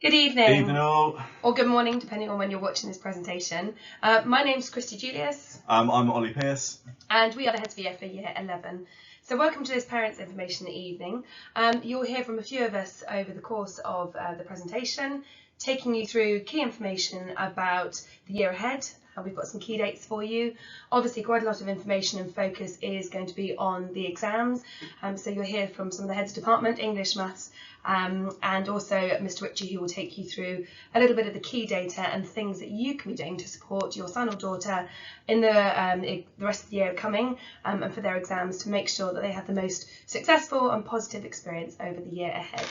Good evening, Evening all. or good morning, depending on when you're watching this presentation. My name's Christy Julius, I'm Ollie Pearce. and we are the heads of year for Year 11. So welcome to this Parents Information Evening. You'll hear from a few of us over the course of the presentation, taking you through key information about the year ahead. We've got some key dates for you. Obviously, quite a lot of information and focus is going to be on the exams. So you'll hear from some of the heads of department, English, Maths, and also Mr. Ritchie, who will take you through a little bit of the key data and things that you can be doing to support your son or daughter in the rest of the year coming and for their exams to make sure that they have the most successful and positive experience over the year ahead.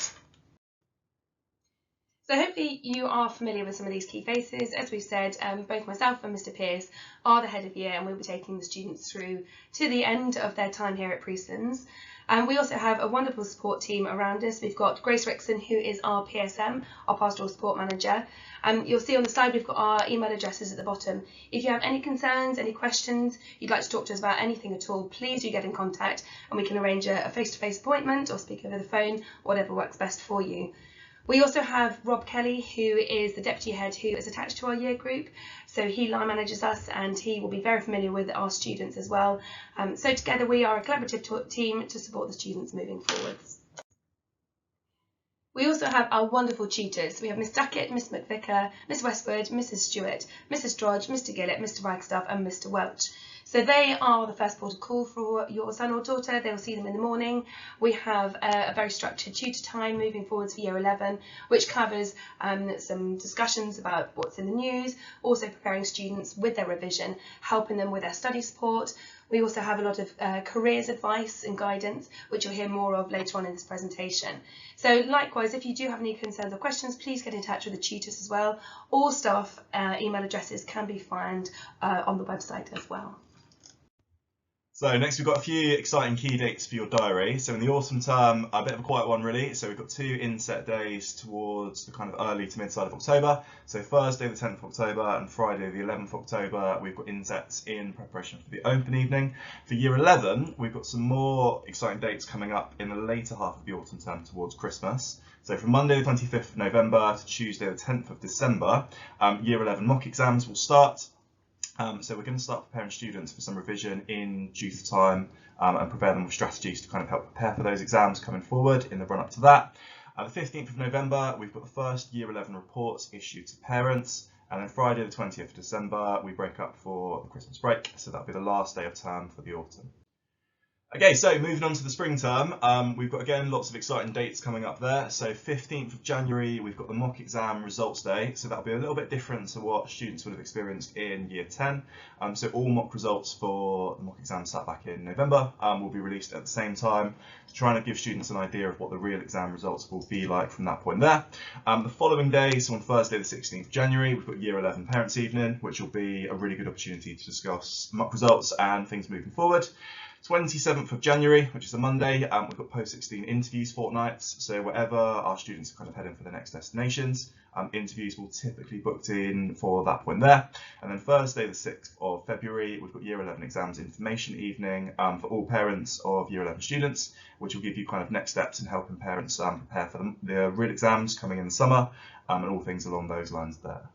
So hopefully you are familiar with some of these key faces. As we've said, both myself and Mr. Pearce are the head of year, and we'll be taking the students through to the end of their time here at Priestlands. We also have a wonderful support team around us. We've got Grace Rickson, who is our PSM, our Pastoral Support Manager. You'll see on the side we've got our email addresses at the bottom. If you have any concerns, any questions, you'd like to talk to us about anything at all, please do get in contact and we can arrange a face-to-face appointment or speak over the phone, whatever works best for you. We also have Rob Kelly, who is the deputy head who is attached to our year group. So he line manages us and he will be very familiar with our students as well. So together we are a collaborative team to support the students moving forwards. We also have our wonderful tutors. We have Miss Duckett, Miss McVicker, Miss Westwood, Mrs. Stewart, Mrs. Drodge, Mr. Gillett, Mr. Wagstaff and Mr. Welch. So they are the first port of call for your son or daughter. They'll see them in the morning. We have a very structured tutor time moving forwards for Year 11, which covers some discussions about what's in the news, also preparing students with their revision, helping them with their study support. We also have a lot of careers advice and guidance, which you'll hear more of later on in this presentation. So likewise, if you do have any concerns or questions, please get in touch with the tutors as well. All staff email addresses can be found on the website as well. So next we've got a few exciting key dates for your diary. So in the autumn term, a bit of a quiet one really. So we've got 2 inset days towards the kind of early to mid side of October. So Thursday the 10th of October and Friday the 11th of October, we've got insets in preparation for the open evening. For Year 11, we've got some more exciting dates coming up in the later half of the autumn term towards Christmas. So from Monday the 25th of November to Tuesday the 10th of December, Year 11 mock exams will start. So we're going to start preparing students for some revision in due time and prepare them with strategies to kind of help prepare for those exams coming forward in the run up to that. The 15th of November, we've got the first Year 11 reports issued to parents. And then Friday the 20th of December, we break up for the Christmas break. So that'll be the last day of term for the autumn. Okay, so moving on to the spring term, we've got again lots of exciting dates coming up there. So 15th of January, we've got the mock exam results day. So that'll be a little bit different to what students would have experienced in Year 10. So all mock results for the mock exam sat back in November will be released at the same time to try and give students an idea of what the real exam results will be like from that point there. The following day, so on Thursday the 16th of January, we've got Year 11 Parents' Evening, which will be a really good opportunity to discuss mock results and things moving forward. 27th of January, which is a Monday, we've got post-16 interviews fortnights. So wherever our students are kind of heading for their next destinations, interviews will typically booked in for that point there. And then Thursday, the 6th of February, we've got Year 11 exams information evening for all parents of Year 11 students, which will give you kind of next steps in helping parents prepare for the real exams coming in the summer and all things along those lines there.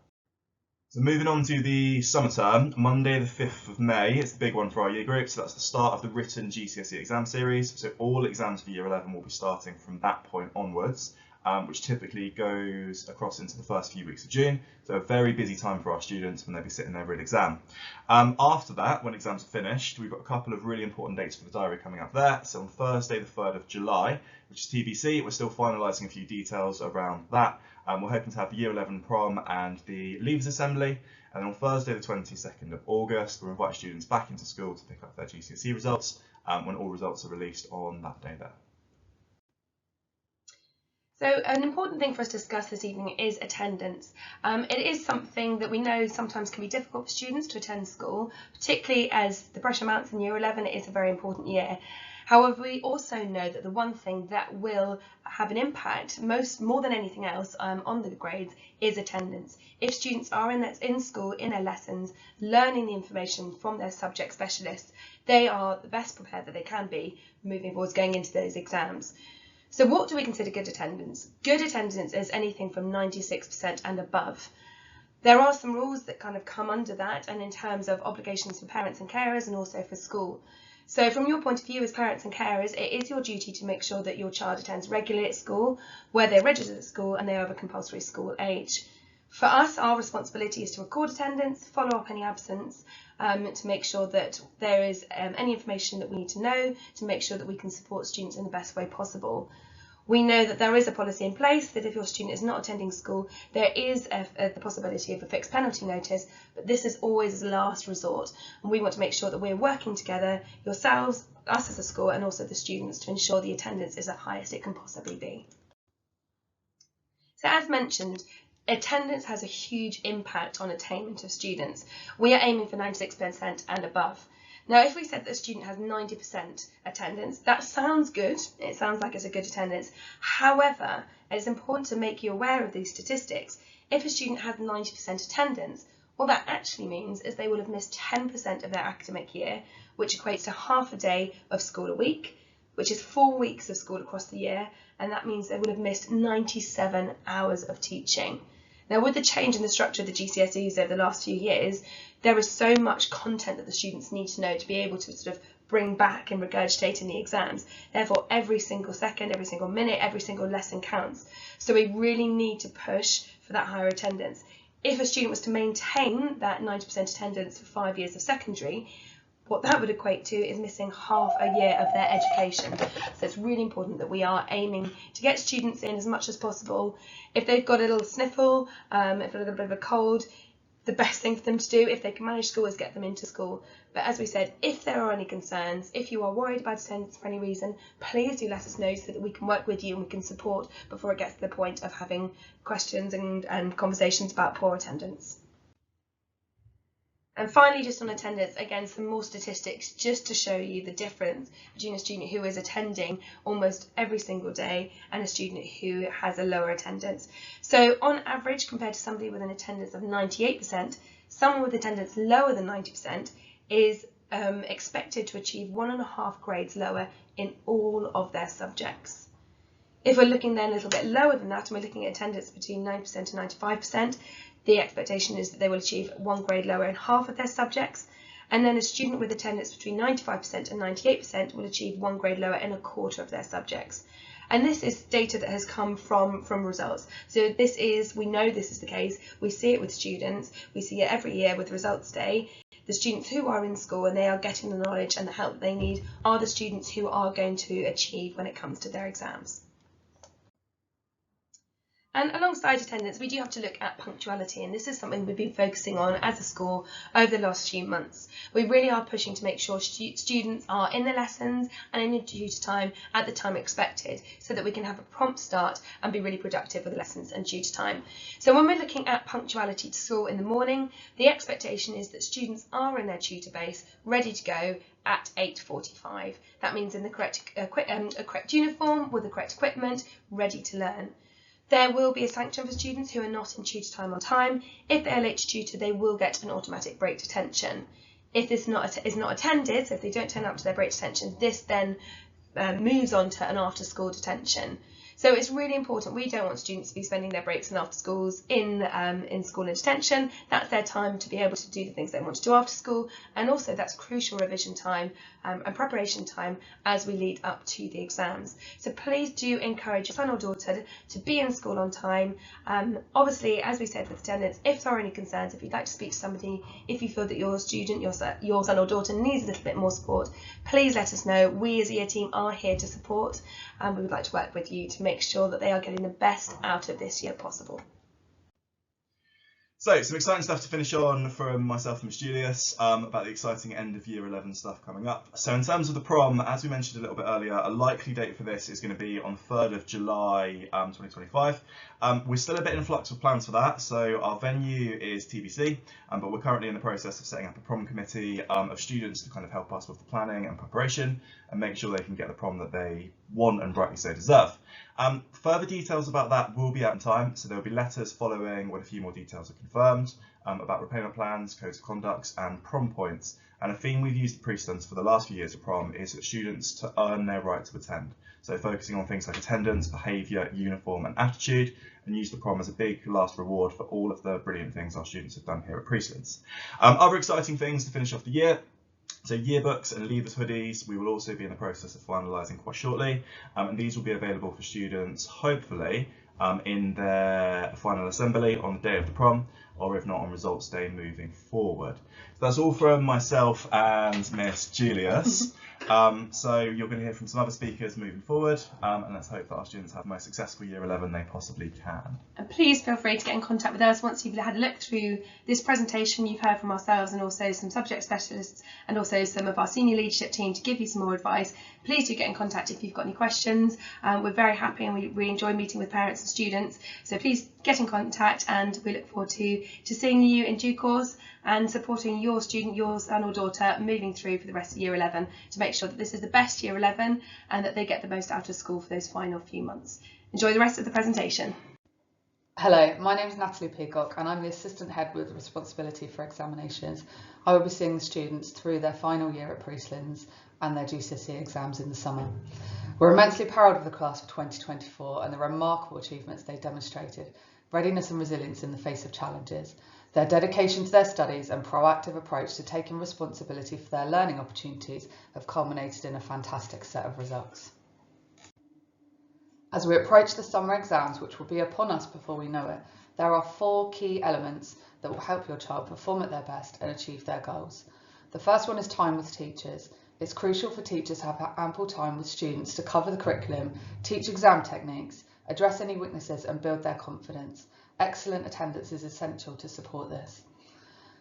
So moving on to the summer term, Monday the 5th of May, it's the big one for our year group, so that's the start of the written GCSE exam series. So all exams for Year 11 will be starting from that point onwards, which typically goes across into the first few weeks of June. So a very busy time for our students when they'll be sitting their real exam. After that, when exams are finished, we've got a couple of really important dates for the diary coming up there. So on Thursday the 3rd of July, which is TBC, we're still finalising a few details around that. We're hoping to have the Year 11 prom and the Leavers Assembly. And then on Thursday the 22nd of August, we'll invite students back into school to pick up their GCSE results when all results are released on that day there. So an important thing for us to discuss this evening is attendance. It is something that we know sometimes can be difficult for students to attend school, particularly as the pressure mounts in Year 11. It is a very important year. However, we also know that the one thing that will have an impact more than anything else on the grades is attendance. If students are in school, in their lessons, learning the information from their subject specialists, they are the best prepared that they can be moving forwards going into those exams. So what do we consider good attendance? Good attendance is anything from 96% and above. There are some rules that kind of come under that, and in terms of obligations for parents and carers and also for school. So from your point of view as parents and carers, it is your duty to make sure that your child attends regularly at school, where they're registered at school and they are of a compulsory school age. For us, our responsibility is to record attendance, follow up any absence, to make sure that there is any information that we need to know to make sure that we can support students in the best way possible. We know that there is a policy in place that if your student is not attending school, there is the possibility of a fixed penalty notice, but this is always a last resort. And we want to make sure that we're working together, yourselves, us as a school, and also the students, to ensure the attendance is the highest it can possibly be. So as mentioned, attendance has a huge impact on attainment of students. We are aiming for 96% and above. Now, if we said that a student has 90% attendance, that sounds good. It sounds like it's a good attendance. However, it's important to make you aware of these statistics. If a student has 90% attendance, what that actually means is they will have missed 10% of their academic year, which equates to half a day of school a week, which is 4 weeks of school across the year, and that means they would have missed 97 hours of teaching. Now, with the change in the structure of the GCSEs over the last few years, there is so much content that the students need to know to be able to sort of bring back and regurgitate in the exams. Therefore, every single second, every single minute, every single lesson counts. So we really need to push for that higher attendance. If a student was to maintain that 90% attendance for 5 years of secondary, what that would equate to is missing half a year of their education. So it's really important that we are aiming to get students in as much as possible. If they've got a little sniffle, if a little bit of a cold, the best thing for them to do, if they can manage school, is get them into school. But as we said, if there are any concerns, if you are worried about attendance for any reason, please do let us know so that we can work with you and we can support before it gets to the point of having questions and conversations about poor attendance. And finally, just on attendance, again, some more statistics just to show you the difference between a student who is attending almost every single day and a student who has a lower attendance. So on average, compared to somebody with an attendance of 98%, someone with attendance lower than 90% is expected to achieve 1.5 grades lower in all of their subjects. If we're looking then a little bit lower than that, and we're looking at attendance between 9% and 95%, the expectation is that they will achieve 1 grade lower in half of their subjects, and then a student with attendance between 95% and 98% will achieve 1 grade lower in 1/4 of their subjects. And this is data that has come from results. So this is, we know this is the case, we see it with students, we see it every year with results day. The students who are in school and they are getting the knowledge and the help they need are the students who are going to achieve when it comes to their exams. And alongside attendance, we do have to look at punctuality, and this is something we've been focusing on as a school over the last few months. We really are pushing to make sure students are in their lessons and in tutor time at the time expected, so that we can have a prompt start and be really productive with the lessons and tutor time. So when we're looking at punctuality to school in the morning, the expectation is that students are in their tutor base, ready to go at 8:45. That means in the correct uniform, with the correct equipment, ready to learn. There will be a sanction for students who are not in tutor time on time. If they are late to tutor, they will get an automatic break detention. If this is not attended, so if they don't turn up to their break detention, this then moves on to an after-school detention. So it's really important. We don't want students to be spending their breaks and after schools in school in detention. That's their time to be able to do the things they want to do after school, and also that's crucial revision time and preparation time as we lead up to the exams. So please do encourage your son or daughter to be in school on time. Obviously, as we said with attendance, if there are any concerns, if you'd like to speak to somebody, if you feel that your student, your son or daughter needs a little bit more support, please let us know. We as a year team are here to support, and we would like to work with you to make sure that they are getting the best out of this year possible. So, some exciting stuff to finish on from myself and Miss Julius about the exciting end of Year 11 stuff coming up. So in terms of the prom, as we mentioned a little bit earlier, a likely date for this is going to be on 3rd of July 2025. We're still a bit in flux with plans for that, so our venue is TBC, but we're currently in the process of setting up a prom committee of students to kind of help us with the planning and preparation and make sure they can get the prom that they want and rightly so deserve. Further details about that will be out in time, so there will be letters following when a few more details are confirmed about repayment plans, codes of conduct and prom points. And a theme we've used at Priestlands for the last few years of prom is for students to earn their right to attend. So focusing on things like attendance, behaviour, uniform and attitude, and use the prom as a big last reward for all of the brilliant things our students have done here at Priestlands. Other exciting things to finish off the year. So yearbooks and leavers hoodies, we will also be in the process of finalising quite shortly, and these will be available for students, hopefully, in their final assembly on the day of the prom, or if not on results day moving forward. So that's all from myself and Miss Julius. So you're going to hear from some other speakers moving forward, and let's hope that our students have the most successful Year 11 they possibly can. And please feel free to get in contact with us once you've had a look through this presentation. You've heard from ourselves and also some subject specialists and also some of our senior leadership team to give you some more advice. Please do get in contact if you've got any questions. We're very happy and we enjoy meeting with parents and students. So please get in contact, and we look forward to seeing you in due course and supporting your student, your son or daughter, moving through for the rest of Year 11 to make sure that this is the best Year 11 and that they get the most out of school for those final few months. Enjoy the rest of the presentation. Hello, my name is Natalie Peacock and I'm the Assistant Head with responsibility for examinations. I will be seeing the students through their final year at Priestlands and their GCSE exams in the summer. We're immensely proud of the class of 2024 and the remarkable achievements they demonstrated, readiness and resilience in the face of challenges. Their dedication to their studies and proactive approach to taking responsibility for their learning opportunities have culminated in a fantastic set of results. As we approach the summer exams, which will be upon us before we know it, there are 4 key elements that will help your child perform at their best and achieve their goals. The first one is time with teachers. It's crucial for teachers to have ample time with students to cover the curriculum, teach exam techniques, address any weaknesses and build their confidence. Excellent attendance is essential to support this.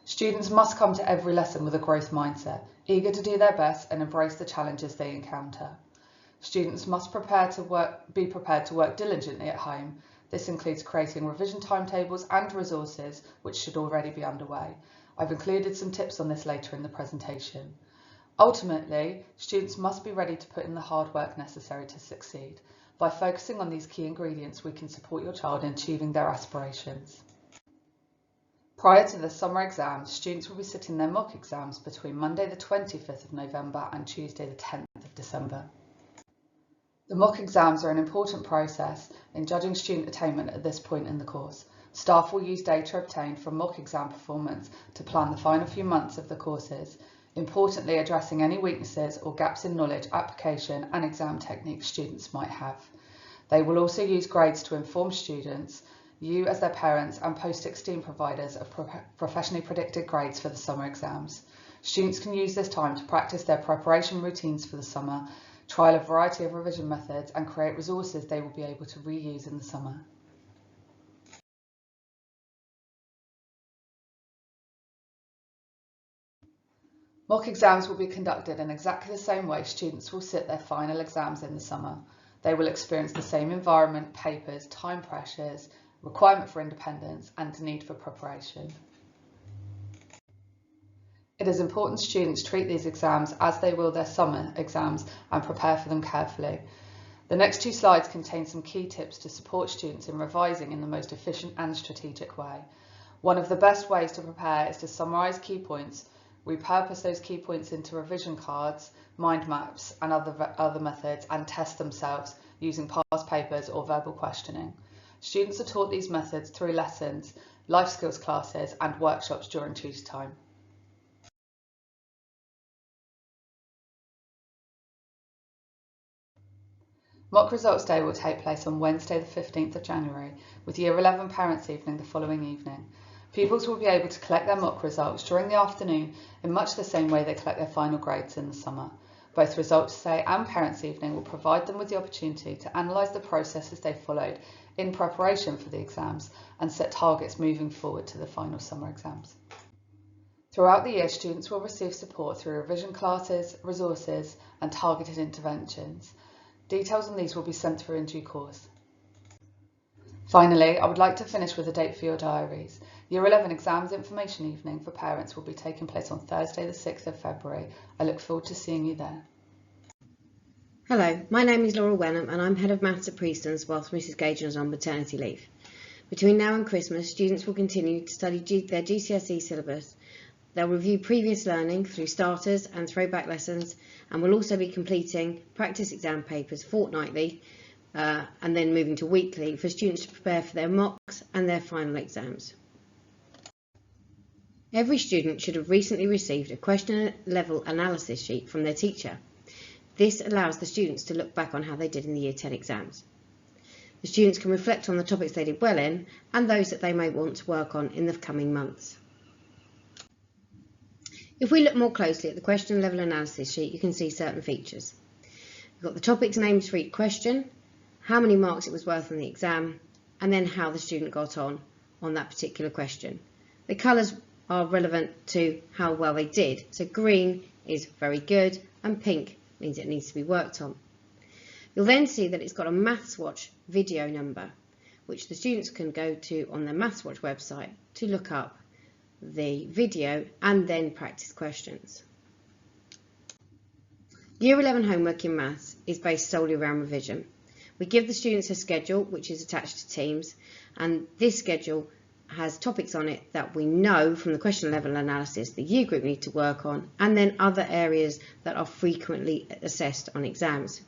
Students must come to every lesson with a growth mindset, eager to do their best and embrace the challenges they encounter. Students must be prepared to work diligently at home. This includes creating revision timetables and resources, which should already be underway. I've included some tips on this later in the presentation. Ultimately, students must be ready to put in the hard work necessary to succeed. By focusing on these key ingredients, we can support your child in achieving their aspirations. Prior to the summer exams, students will be sitting their mock exams between Monday the 25th of November and Tuesday the 10th of December. The mock exams are an important process in judging student attainment at this point in the course. Staff will use data obtained from mock exam performance to plan the final few months of the courses, importantly addressing any weaknesses or gaps in knowledge, application and exam techniques students might have. They will also use grades to inform students, you as their parents and post-16 providers of professionally predicted grades for the summer exams. Students can use this time to practice their preparation routines for the summer, trial a variety of revision methods and create resources they will be able to reuse in the summer. Mock exams will be conducted in exactly the same way students will sit their final exams in the summer. They will experience the same environment, papers, time pressures, requirement for independence and the need for preparation. It is important students treat these exams as they will their summer exams and prepare for them carefully. The next 2 slides contain some key tips to support students in revising in the most efficient and strategic way. One of the best ways to prepare is to summarise key points, repurpose those key points into revision cards, mind maps and other methods and test themselves using past papers or verbal questioning. Students are taught these methods through lessons, life skills classes and workshops during tutor time. Mock results day will take place on Wednesday the 15th of January with Year 11 Parents' Evening the following evening. Pupils will be able to collect their mock results during the afternoon in much the same way they collect their final grades in the summer. Both Results Day and Parents' Evening will provide them with the opportunity to analyse the processes they followed in preparation for the exams and set targets moving forward to the final summer exams. Throughout the year, students will receive support through revision classes, resources and targeted interventions. Details on these will be sent through in due course. Finally, I would like to finish with a date for your diaries. Year 11 Exams Information Evening for parents will be taking place on Thursday the 6th of February. I look forward to seeing you there. Hello, my name is Laura Wenham and I'm Head of Maths at Priestons whilst Mrs Gajan is on maternity leave. Between now and Christmas, students will continue to study their GCSE syllabus. They'll review previous learning through starters and throwback lessons, and will also be completing practice exam papers fortnightly and then moving to weekly for students to prepare for their mocks and their final exams. Every student should have recently received a question level analysis sheet from their teacher. This allows the students to look back on how they did in the Year 10 exams. The students can reflect on the topics they did well in and those that they may want to work on in the coming months. If we look more closely at the question level analysis sheet, you can see certain features. We've got the topics names for each question, how many marks it was worth on the exam, and then how the student got on that particular question. The colours are relevant to how well they did. So green is very good and pink means it needs to be worked on. You'll then see that it's got a MathsWatch video number, which the students can go to on their MathsWatch website to look up the video and then practice questions. Year 11 homework in maths is based solely around revision. We give the students a schedule which is attached to Teams, and this schedule has topics on it that we know from the question level analysis the year group need to work on, and then other areas that are frequently assessed on exams.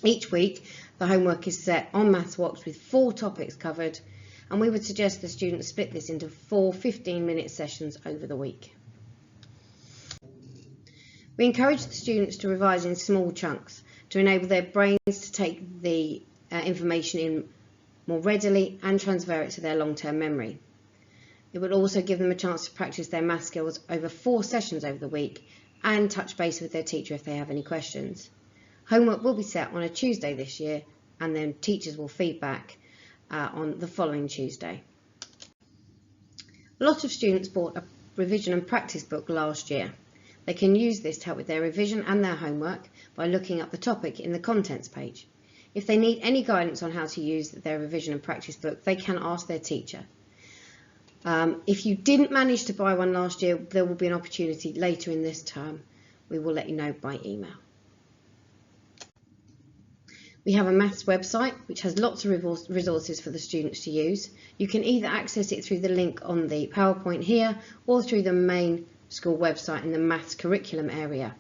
Each week the homework is set on MathsWatch with 4 topics covered, and we would suggest the students split this into 4 15-minute sessions over the week. We encourage the students to revise in small chunks to enable their brains to take the information in more readily and transfer it to their long-term memory. It will also give them a chance to practice their math skills over 4 sessions over the week and touch base with their teacher if they have any questions. Homework will be set on a Tuesday this year, and then teachers will feedback on the following Tuesday. A lot of students bought a revision and practice book last year. They can use this to help with their revision and their homework by looking up the topic in the contents page. If they need any guidance on how to use their revision and practice book, they can ask their teacher. If you didn't manage to buy one last year, there will be an opportunity later in this term. We will let you know by email. We have a maths website which has lots of resources for the students to use. You can either access it through the link on the PowerPoint here or through the main school website in the maths curriculum area.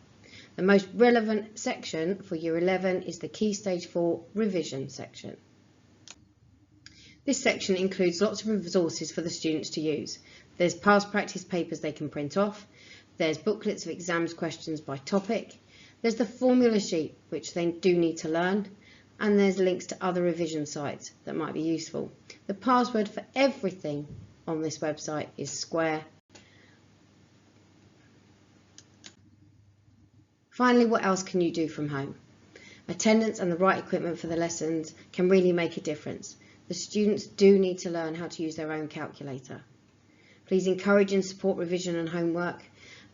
The most relevant section for Year 11 is the Key Stage 4 revision section. This section includes lots of resources for the students to use. There's past practice papers they can print off, there's booklets of exams questions by topic, there's the formula sheet which they do need to learn, and there's links to other revision sites that might be useful. The password for everything on this website is square. Finally, what else can you do from home? Attendance and the right equipment for the lessons can really make a difference. The students do need to learn how to use their own calculator. Please encourage and support revision and homework,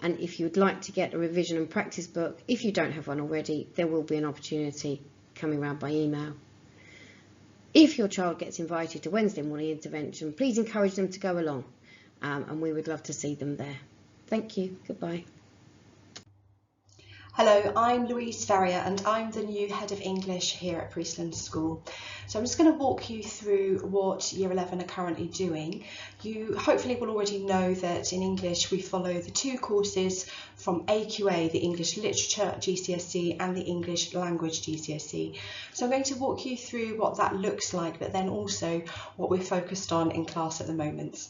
and if you would like to get a revision and practice book, if you don't have one already, there will be an opportunity coming around by email. If your child gets invited to Wednesday morning intervention, please encourage them to go along, and we would love to see them there. Thank you. Goodbye. Hello, I'm Louise Ferrier and I'm the new Head of English here at Priestland School. So I'm just going to walk you through what Year 11 are currently doing. You hopefully will already know that in English we follow the 2 courses from AQA, the English Literature GCSE and the English Language GCSE. So I'm going to walk you through what that looks like, but then also what we're focused on in class at the moment.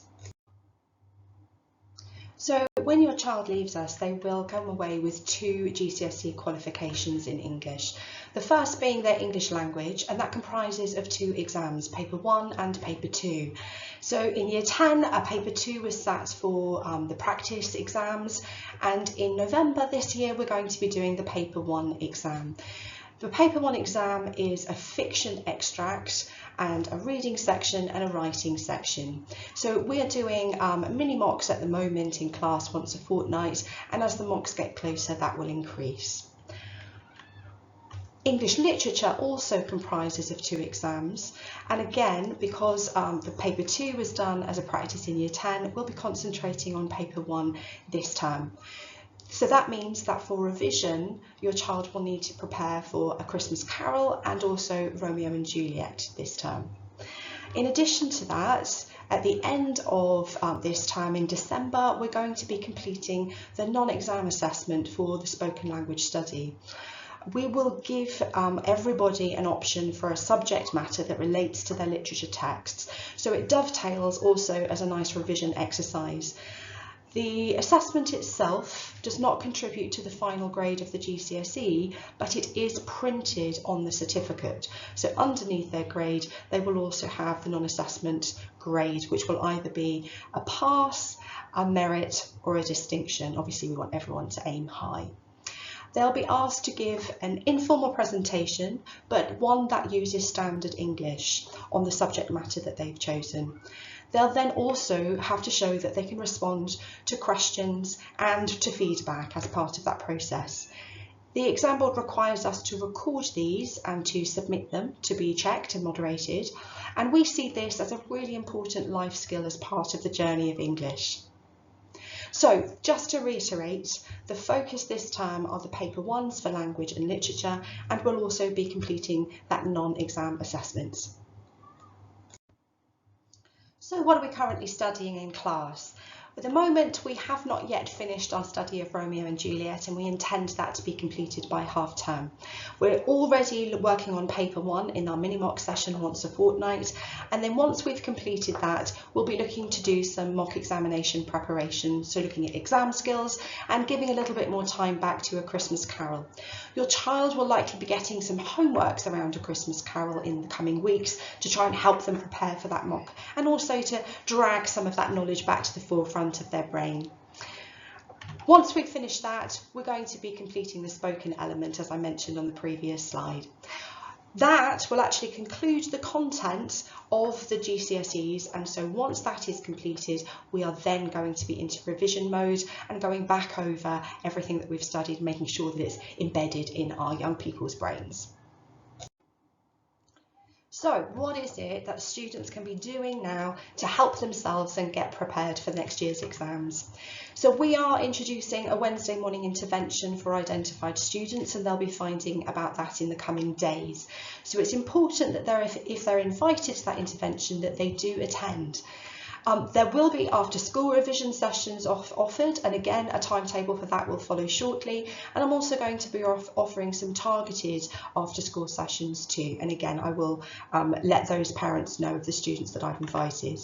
So when your child leaves us, they will come away with 2 GCSE qualifications in English. The first being their English language, and that comprises of 2 exams, paper 1 and paper 2. So in year 10, paper 2 was sat for the practice exams, and in November this year, we're going to be doing the paper 1 exam. The paper 1 exam is a fiction extract and a reading section and a writing section. So we're doing mini mocks at the moment in class once a fortnight, and as the mocks get closer that will increase. English literature also comprises of 2 exams, and again, because the paper 2 was done as a practice in year 10, we'll be concentrating on paper 1 this term. So that means that for revision, your child will need to prepare for A Christmas Carol and also Romeo and Juliet this term. In addition to that, at the end of this term in December, we're going to be completing the non-exam assessment for the spoken language study. We will give everybody an option for a subject matter that relates to their literature texts, so it dovetails also as a nice revision exercise. The assessment itself does not contribute to the final grade of the GCSE, but it is printed on the certificate. So underneath their grade, they will also have the non-assessment grade, which will either be a pass, a merit, or a distinction. Obviously, we want everyone to aim high. They'll be asked to give an informal presentation, but one that uses standard English on the subject matter that they've chosen. They'll then also have to show that they can respond to questions and to feedback as part of that process. The exam board requires us to record these and to submit them to be checked and moderated, and we see this as a really important life skill as part of the journey of English. So, just to reiterate, the focus this term are the paper ones for language and literature, and we'll also be completing that non-exam assessment. So what are we currently studying in class? At the moment, we have not yet finished our study of Romeo and Juliet, and we intend that to be completed by half term. We're already working on paper one in our mini mock session once a fortnight, and then once we've completed that, we'll be looking to do some mock examination preparation, so looking at exam skills and giving a little bit more time back to A Christmas Carol. Your child will likely be getting some homeworks around A Christmas Carol in the coming weeks to try and help them prepare for that mock, and also to drag some of that knowledge back to the forefront of their brain. Once we've finished that, we're going to be completing the spoken element, as I mentioned on the previous slide. That will actually conclude the content of the GCSEs, and so once that is completed, we are then going to be into revision mode and going back over everything that we've studied, making sure that it's embedded in our young people's brains. So what is it that students can be doing now to help themselves and get prepared for next year's exams? So we are introducing a Wednesday morning intervention for identified students, and they'll be finding about that in the coming days. So it's important that if they're invited to that intervention, that they do attend. There will be after school revision sessions offered, and again a timetable for that will follow shortly, and I'm also going to be offering some targeted after school sessions too, and again I will let those parents know of the students that I've invited.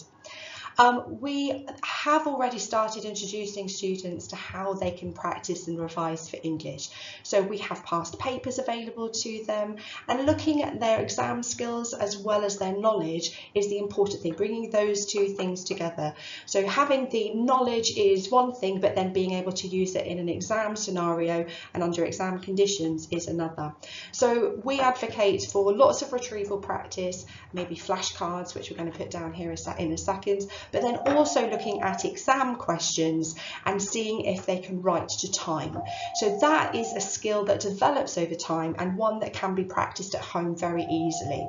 We have already started introducing students to how they can practice and revise for English. So we have past papers available to them, and looking at their exam skills as well as their knowledge is the important thing, bringing those two things together. So having the knowledge is one thing, but then being able to use it in an exam scenario and under exam conditions is another. So we advocate for lots of retrieval practice, maybe flashcards, which we're going to put down here in a second, but then also looking at exam questions and seeing if they can write to time. So that is a skill that develops over time and one that can be practiced at home very easily.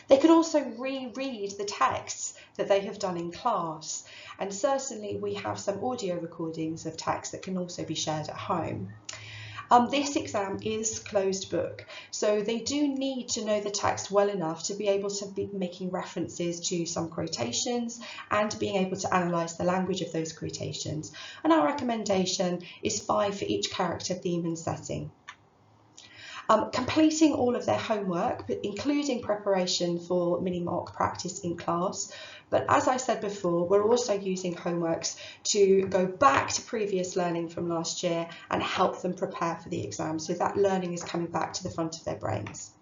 They can also reread the texts that they have done in class, and certainly we have some audio recordings of text that can also be shared at home. This exam is closed book, so they do need to know the text well enough to be able to be making references to some quotations and being able to analyse the language of those quotations. And our recommendation is 5 for each character, theme and setting. Completing all of their homework, including preparation for mini mock practice in class. But as I said before, we're also using homeworks to go back to previous learning from last year and help them prepare for the exam. So that learning is coming back to the front of their brains.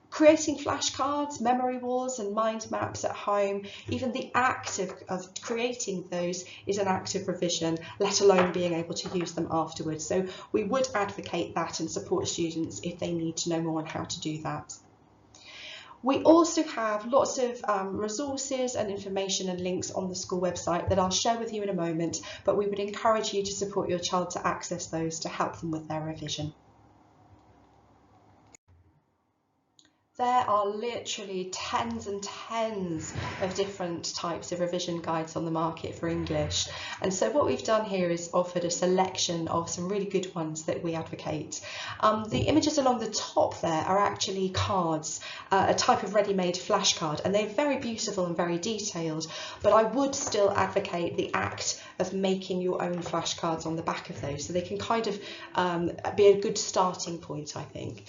Creating flashcards, memory walls and mind maps at home, even the act of creating those is an act of revision, let alone being able to use them afterwards. So we would advocate that and support students if they need to know more on how to do that. We also have lots of resources and information and links on the school website that I'll share with you in a moment, but we would encourage you to support your child to access those to help them with their revision. There are literally tens and tens of different types of revision guides on the market for English. And so what we've done here is offered a selection of some really good ones that we advocate. The images along the top there are actually cards, a type of ready-made flashcard, and they're very beautiful and very detailed, but I would still advocate the act of making your own flashcards on the back of those, so they can kind of be a good starting point, I think.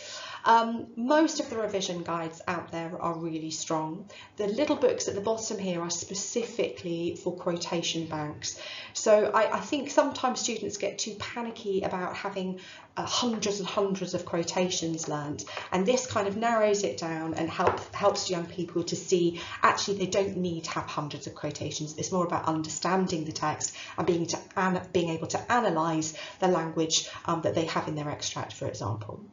Most of the revision guides out there are really strong. The little books at the bottom here are specifically for quotation banks. So I think sometimes students get too panicky about having hundreds and hundreds of quotations learnt, and this kind of narrows it down and helps young people to see actually they don't need to have hundreds of quotations. It's more about understanding the text and being able to analyse the language that they have in their extract, for example.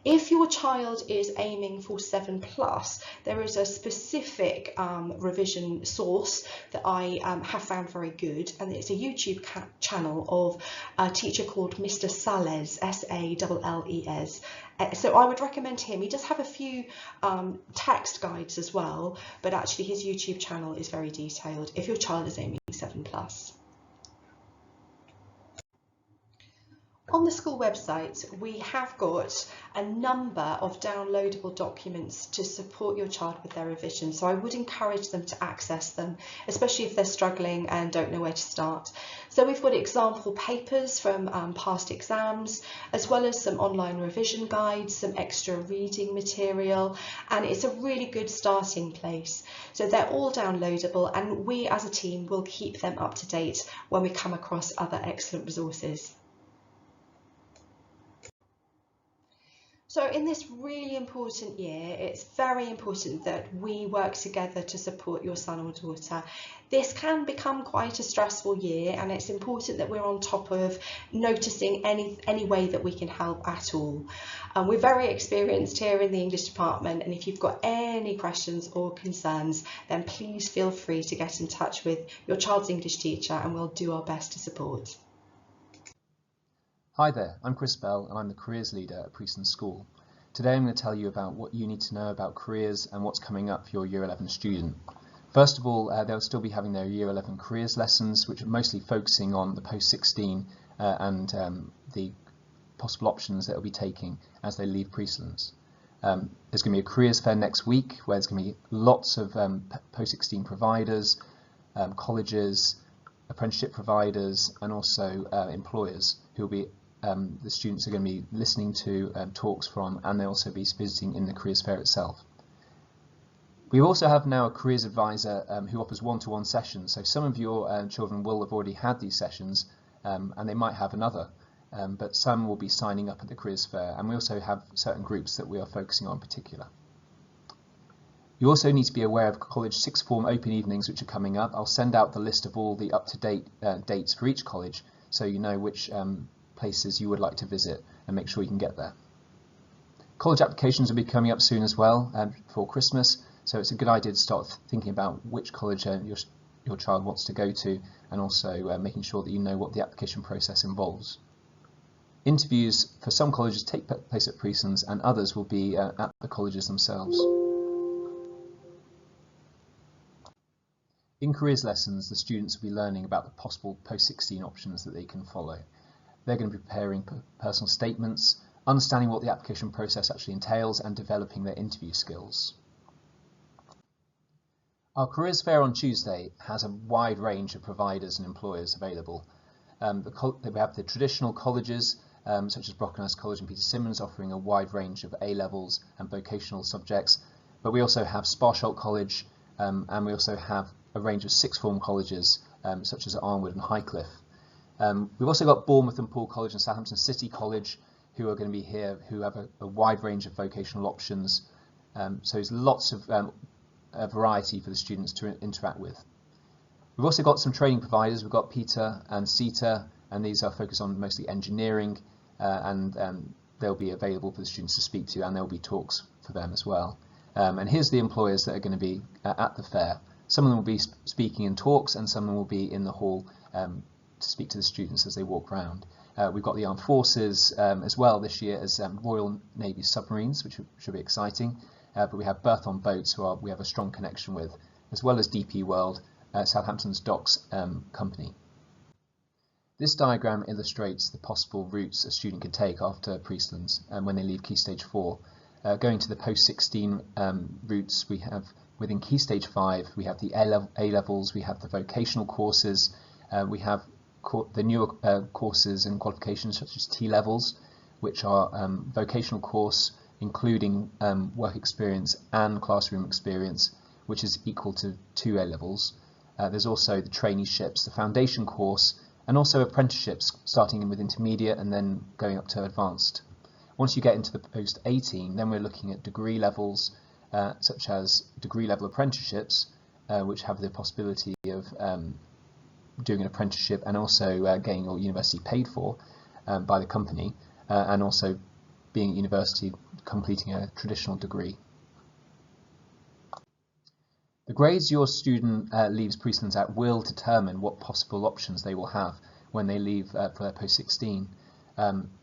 If your child is aiming for 7+, there is a specific revision source that I have found very good, and it's a YouTube channel of a teacher called Mr. Salles, S-A-L-L-E-S. So I would recommend him. He does have a few text guides as well, but actually his YouTube channel is very detailed if your child is aiming 7+. On the school website, we have got a number of downloadable documents to support your child with their revision, so I would encourage them to access them, especially if they're struggling and don't know where to start. So we've got example papers from past exams, as well as some online revision guides, some extra reading material, and it's a really good starting place. So they're all downloadable, and we as a team will keep them up to date when we come across other excellent resources. So in this really important year, it's very important that we work together to support your son or daughter. This can become quite a stressful year, and it's important that we're on top of noticing any way that we can help at all. We're very experienced here in the English department, and if you've got any questions or concerns, then please feel free to get in touch with your child's English teacher, and we'll do our best to support. Hi there, I'm Chris Bell and I'm the Careers Leader at Preston School. Today I'm going to tell you about what you need to know about careers and what's coming up for your Year 11 student. First of all, they'll still be having their Year 11 careers lessons, which are mostly focusing on the post-16 and the possible options that they'll be taking as they leave Priestlands. There's going to be a careers fair next week where there's going to be lots of post-16 providers, colleges, apprenticeship providers and also employers who will be the students are going to be listening to talks from, and they'll also be visiting in the careers fair itself. We also have now a careers advisor who offers one-to-one sessions, so some of your children will have already had these sessions and they might have another, but some will be signing up at the careers fair, and we also have certain groups that we are focusing on in particular. You also need to be aware of college sixth form open evenings which are coming up. I'll send out the list of all the up-to-date dates for each college so you know which places you would like to visit and make sure you can get there. College applications will be coming up soon as well for Christmas, so it's a good idea to start thinking about which college your child wants to go to, and also making sure that you know what the application process involves. Interviews for some colleges take place at Priestlands and others will be at the colleges themselves. In careers lessons, the students will be learning about the possible post-16 options that they can follow. They're going to be preparing personal statements, understanding what the application process actually entails, and developing their interview skills. Our careers fair on Tuesday has a wide range of providers and employers available. We have the traditional colleges, such as Brockenhurst College and Peter Symonds, offering a wide range of A-levels and vocational subjects, but we also have Sparsholt College, and we also have a range of sixth form colleges, such as Arnwood and Highcliffe. We've also got Bournemouth and Poole College and Southampton City College, who are going to be here, who have a wide range of vocational options. So there's lots of variety for the students to interact with. We've also got some training providers. We've got Peter and CETA, and these are focused on mostly engineering, and they'll be available for the students to speak to, and there'll be talks for them as well. And here's the employers that are going to be at the fair. Some of them will be speaking in talks, and some of them will be in the hall to speak to the students as they walk around. We've got the Armed Forces as well this year as Royal Navy submarines, which should be exciting. But we have Birth on Boats, who we have a strong connection with, as well as DP World, Southampton's docks company. This diagram illustrates the possible routes a student can take after Priestlands when they leave Key Stage 4. Going to the post-16 routes, we have within Key Stage 5, we have the A-levels, we have the vocational courses, we have the newer courses and qualifications such as T-levels, which are vocational course including work experience and classroom experience, which is equal to 2 A-levels. There's also the traineeships, the foundation course, and also apprenticeships starting with intermediate and then going up to advanced. Once you get into the post-18, then we're looking at degree levels, such as degree level apprenticeships, which have the possibility of doing an apprenticeship and also getting your university paid for by the company, and also being at university completing a traditional degree. The grades your student leaves Priestlands at will determine what possible options they will have when they leave for their post-16.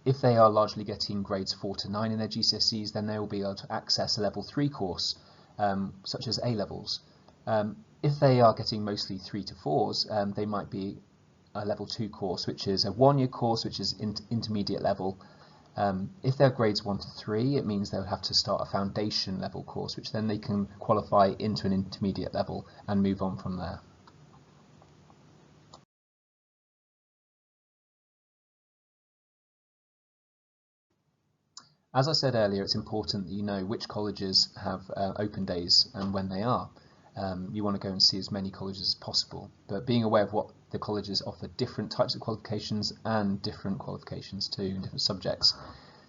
If they are largely getting grades 4 to 9 in their GCSEs, then they will be able to access a level 3 course, such as A-levels. If they are getting mostly 3 to 4s, they might be a level 2 course, which is a 1-year course, which is intermediate level. If they're grades 1 to 3, it means they'll have to start a foundation level course, which then they can qualify into an intermediate level and move on from there. As I said earlier, it's important that you know which colleges have open days and when they are. You want to go and see as many colleges as possible, but being aware of what the colleges offer different types of qualifications and different qualifications too in different subjects.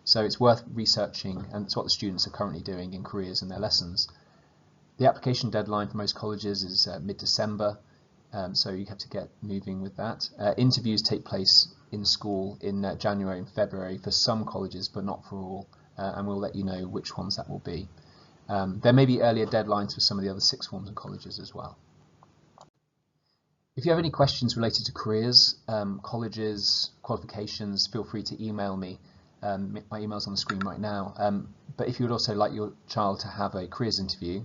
So it's worth researching, and it's what the students are currently doing in careers in their lessons. The application deadline for most colleges is mid-December, so you have to get moving with that. Interviews take place in school in January and February for some colleges, but not for all, and we'll let you know which ones that will be. There may be earlier deadlines for some of the other sixth forms and colleges as well. If you have any questions related to careers, colleges, qualifications, feel free to email me. My email's on the screen right now. But if you would also like your child to have a careers interview,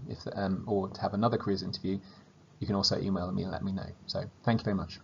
or to have another careers interview, you can also email me and let me know. So thank you very much.